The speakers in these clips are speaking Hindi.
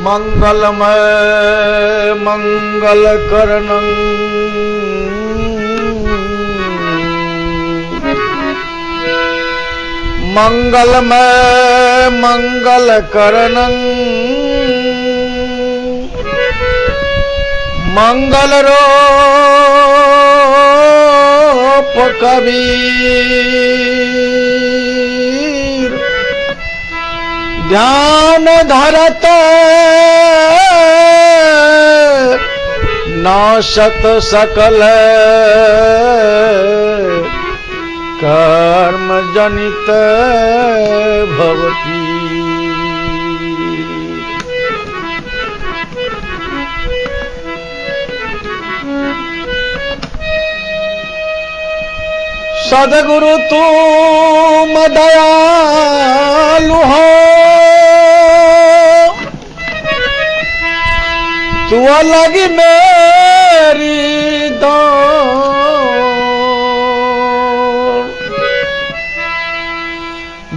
मंगलमय मंगलकरणं मंगलमय मंगलकरणं मंगलरूप कबीर ध्यान धरत नाशत सकल कर्म जनित भवती। सदगुरु तुम दयालु हो, तू अलग मेरी दौड़।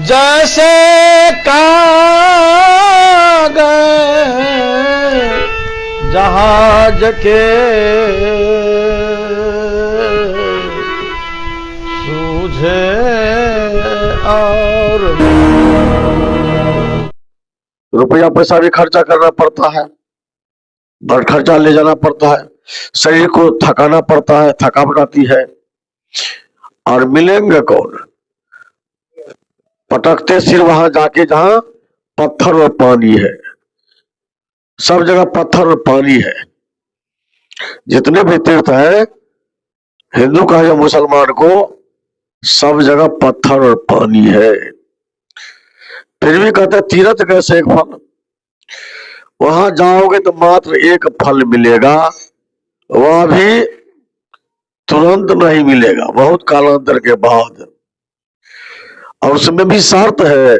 जैसे कागज जहाज के सूझे और रुपया पैसा भी खर्चा करना पड़ता है, ब्लड खर्चा ले जाना पड़ता है, शरीर को थकाना पड़ता है, थकावट आती है। और मिलेंगे कौन? पटकते सिर वहां जाके जहां पत्थर और पानी है। सब जगह पत्थर और पानी है। जितने भी तीर्थ है, हिंदू का या मुसलमान को, सब जगह पत्थर और पानी है। फिर भी कहते तीर्थ कैसे एक फल। वहां जाओगे तो मात्र एक फल मिलेगा, वह भी तुरंत नहीं मिलेगा, बहुत कालांतर के बाद। और उसमें भी शर्त है,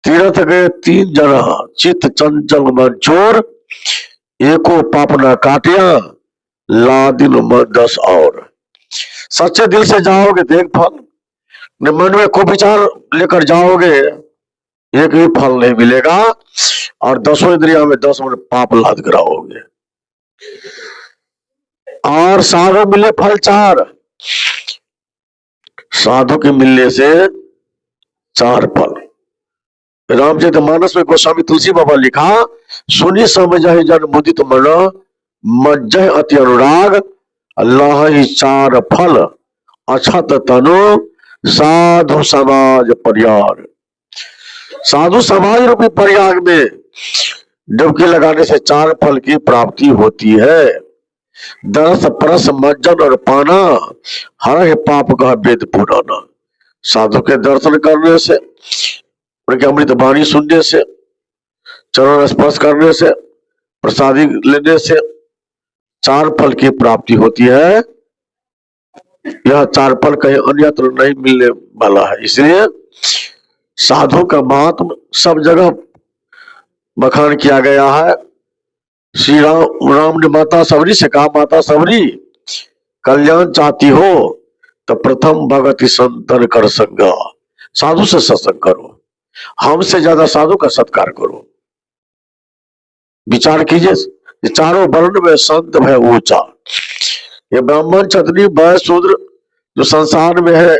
तीर्थ गए 3 जना, चित्त चंचल मन चोर, एको पाप न काटिया, लादिन मन 10 और। सच्चे दिल से जाओगे तो एक फल, मन में को विचार लेकर जाओगे एक भी फल नहीं मिलेगा। और 10 इंद्रिया में 10 पाप लाद कराओगे। और साधु मिले फल 4, साधु के मिलने से 4 फल। रामचरितमानस में गोस्वामी तुलसी बाबा लिखा, सुनी समझहि जन मुदित मन, मज्जह अति अनुराग, अल्लाह ही 4 फल, अछत तनु, साधु समाज परियार। साधु समाज रूपी परियाग में डुबकी लगाने से 4 फल की प्राप्ति होती है। दरस परस मज्जन और पाना, हर पाप का वेद पुराना। साधु के दर्शन करने से, उनके अमृत वाणी सुनने से, चरण स्पर्श करने से, प्रसादी लेने से 4 फल की प्राप्ति होती है। यह 4 फल कहीं अन्यत्र नहीं मिलने वाला है। इसलिए साधु का महात्म सब जगह बखान किया गया है। श्री राम ने माता सबरी से कहा, माता सबरी कल्याण चाहती हो तो प्रथम भगति संतन कर संगा, साधु से सत्संग करो, हमसे ज्यादा साधु का सत्कार करो। विचार कीजिए, चारों वर्ण में संत है ऊंचा। ये ब्राह्मण क्षत्रिय वैश्य शूद्र जो संसार में है,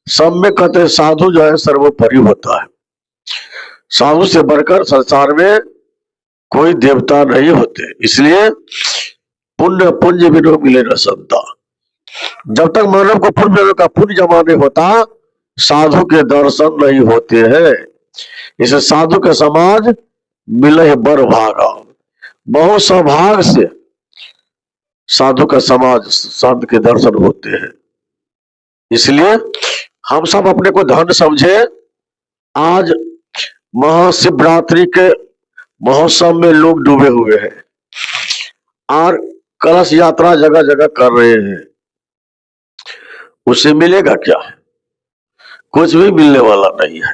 सब में कहते साधु जो है सर्वोपरि होता है। साधु से बढ़कर संसार में कोई देवता नहीं होते। इसलिए पुण्य पुण्य बिनो मिले न संता। जब तक मानव को पुण्य का पुण्य जमा नहीं होता, साधु के दर्शन नहीं होते हैं। इसे साधु के समाज मिले बर भागा, बहुत सौभाग्य से साधु का समाज संत के दर्शन होते हैं। इसलिए हम सब अपने को धन्य समझे। आज महाशिवरात्रि के महोत्सव में लोग डूबे हुए हैं और कलश यात्रा जगह जगह कर रहे हैं। उसे मिलेगा क्या? कुछ भी मिलने वाला नहीं है।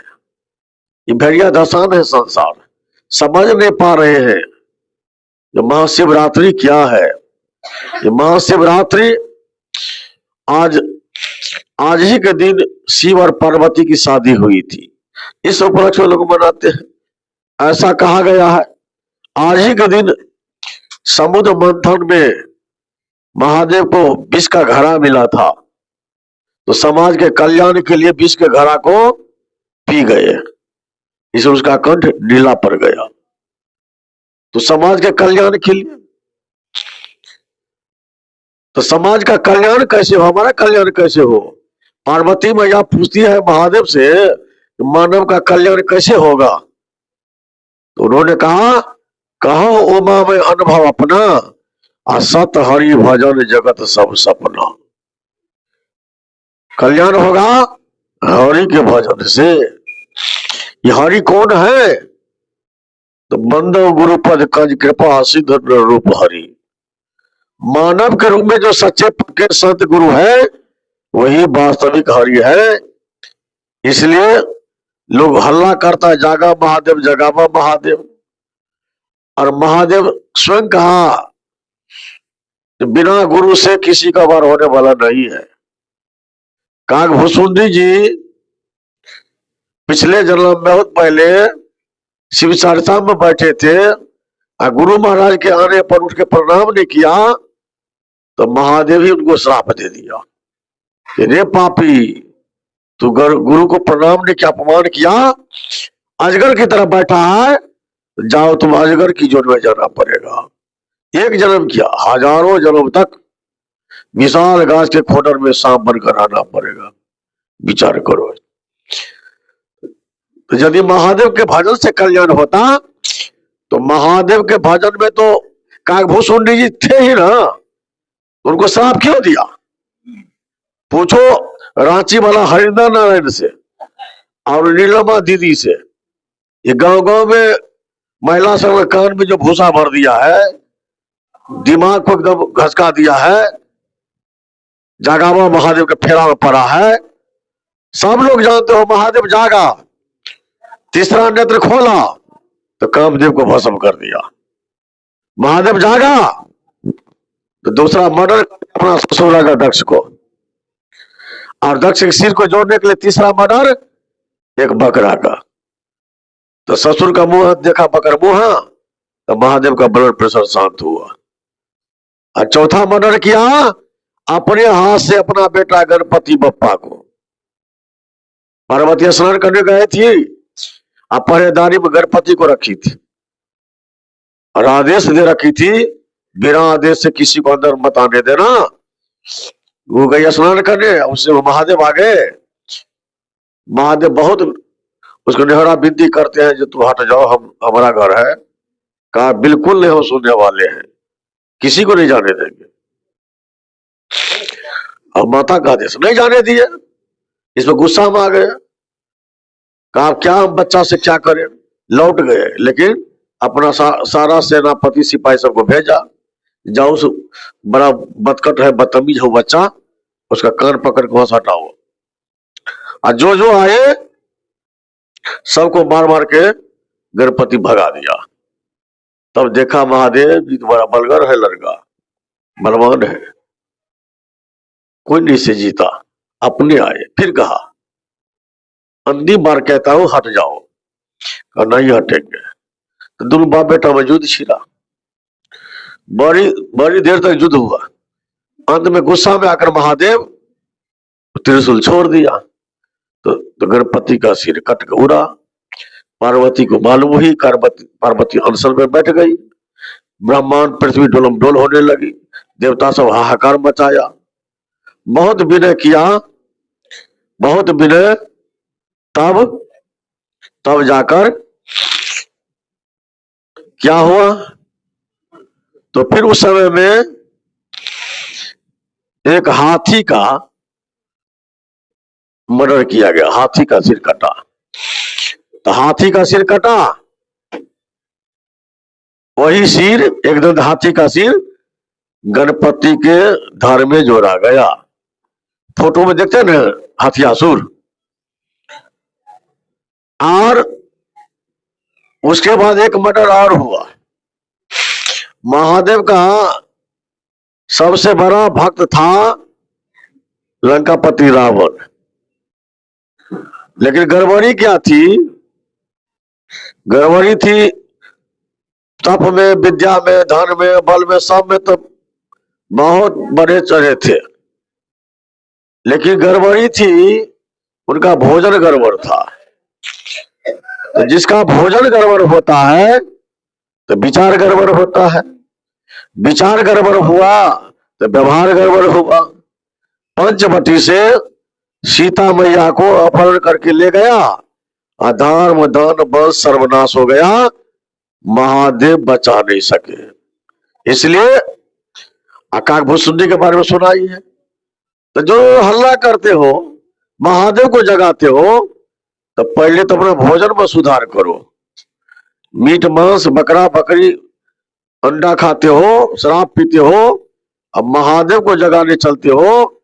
ये भेड़िया दशान है संसार, समझ नहीं पा रहे हैं ये महाशिवरात्रि क्या है। ये महाशिवरात्रि आज ही के दिन शिव और पार्वती की शादी हुई थी। इस उपलक्ष्य में लोग मनाते हैं। ऐसा कहा गया है आज ही के दिन समुद्र मंथन में महादेव को विष का घड़ा मिला था, तो समाज के कल्याण के लिए विष के घड़ा को पी गए, इससे उसका कंठ नीला पड़ गया। तो समाज के कल्याण के लिए, तो समाज का कल्याण कैसे हो, हमारा कल्याण कैसे हो? पार्वती मैया पूछती है महादेव से, मानव का कल्याण कैसे होगा? तो उन्होंने कहा, कहो उमा में अनुभव अपना, असत हरि भजन जगत सब सपना। कल्याण होगा हरि के भजन से। ये हरि कौन है? तो बंदो गुरुपद कंज कृपा सिद्ध रूप हरि। मानव के रूप में जो सच्चे पक्के संत गुरु है वही वास्तविक हरि है। इसलिए लोग हल्ला करता है, जागा महादेव जगावा महादेव। और महादेव स्वयं कहा, बिना गुरु से किसी का वार होने वाला नहीं है। काकभूषुंडी जी पिछले जन्म में बहुत पहले शिव चर्चा में बैठे थे और गुरु महाराज के आने पर उनके प्रणाम नहीं किया, तो महादेव ही उनको श्राप दे दिया कि रे पापी, तू गुरु को प्रणाम नहीं किया, अपमान किया, अजगर की तरह बैठा है, जाओ तुम अजगर की जोन में जाना पड़ेगा। एक जन्म किया, हजारों जन्म तक विशाल गाछ के खोटर में सांप बनकर आना पड़ेगा। विचार करो। तो यदि महादेव के भजन से कल्याण होता तो महादेव के भजन में तो काकभूषुंडी जी थे ही ना, उनको श्राप क्यों दिया? पूछो रांची वाला हरिंदर नारायण से और नीलमा दीदी से, ये गांव गांव में महिला सब के कान में जो भूसा भर दिया है, दिमाग को एकदम घसका दिया है, जागावा महादेव के फेरा में पड़ा है। सब लोग जानते हो महादेव जागा, तीसरा नेत्र खोला तो कामदेव को भस्म कर दिया। महादेव जागा तो दूसरा मर्डर अपना ससुर लगा दक्ष को, और दक्ष के सिर को जोड़ने के लिए तीसरा मर्डर एक बकरा का। तो ससुर का मुंह देखा बकर मुंह, तो महादेव का ब्लड प्रेशर शांत हुआ। और चौथा मर्डर किया अपने हाथ से अपना बेटा गणपति बप्पा को। पार्वती स्नान करने गए थी, अब पहरेदारी में गणपति को रखी थी और आदेश दे रखी थी, बिना आदेश से किसी को अंदर मत आने देना। वो गई स्नान करने, उससे महादेव आ गए। महादेव बहुत उसको नेहरा विनती करते हैं, जो तू हट जाओ, हम हमारा घर है। कहा बिल्कुल नहीं, हो सुनने वाले हैं, किसी को नहीं जाने देंगे। और माता का आदेश नहीं जाने दिए, इसमें गुस्सा में आ गए। कहा क्या हम बच्चा से क्या करें, लौट गए। लेकिन अपना सारा सेनापति सिपाही सबको भेजा, जाओ उस बड़ा बदकट है, बदतमीज हो बच्चा, उसका कान पकड़ के वहां से हटाओ। और जो जो आए सबको मार मार के गणपति भगा दिया। तब देखा महादेव जी तो बड़ा बलगर है, लड़का बलवान है, कोई नहीं से जीता। अपने आए, फिर कहा अंतिम बार कहता हूं हट जाओ, और नहीं हटेंगे। तो दोनों बाप बेटा में युद्ध छिड़ा, बड़ी बड़ी देर तक युद्ध हुआ। अंत में गुस्सा में आकर महादेव त्रिशूल छोड़ दिया, तो गणपति का सिर कट के उड़ा। पार्वती को मालूम हुई, पार्वती अनशन में बैठ गई। ब्रह्मांड पृथ्वी डोलम डोल होने लगी, देवता सब हाहाकार मचाया। बहुत विनय किया, बहुत विनय, तब जाकर क्या हुआ? तो फिर उस समय में एक हाथी का मर्डर किया गया, हाथी का सिर कटा। तो हाथी का सिर कटा, वही सिर एकदम हाथी का सिर गणपति के धड़ में जोड़ा गया। फोटो में देखते हैं ना हाथियासुर। और उसके बाद एक मर्डर और हुआ। महादेव का सबसे बड़ा भक्त था लंकापति रावण, लेकिन गड़बड़ी क्या थी? गड़बड़ी थी तप में, विद्या में, धन में, बल में, सब में तो बहुत बड़े चढ़े थे, लेकिन गड़बड़ी थी, उनका भोजन गड़बड़ था। तो जिसका भोजन गड़बड़ होता है तो विचार गड़बड़ होता है, विचार गड़बड़ हुआ तो व्यवहार गड़बड़ हुआ। पंचवटी से सीता मैया को अपहरण करके ले गया, अधर्म धन बल सर्वनाश हो गया, महादेव बचा नहीं सके। इसलिए आकाश भूसुंडी के बारे में सुना ही है। तो जो हल्ला करते हो, महादेव को जगाते हो, तो पहले तो अपने भोजन में सुधार करो। मीट मांस बकरा बकरी अंडा खाते हो, शराब पीते हो, अब महादेव को जगाने चलते हो,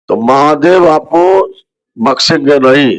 तो महादेव आपको बख्शेंगे नहीं।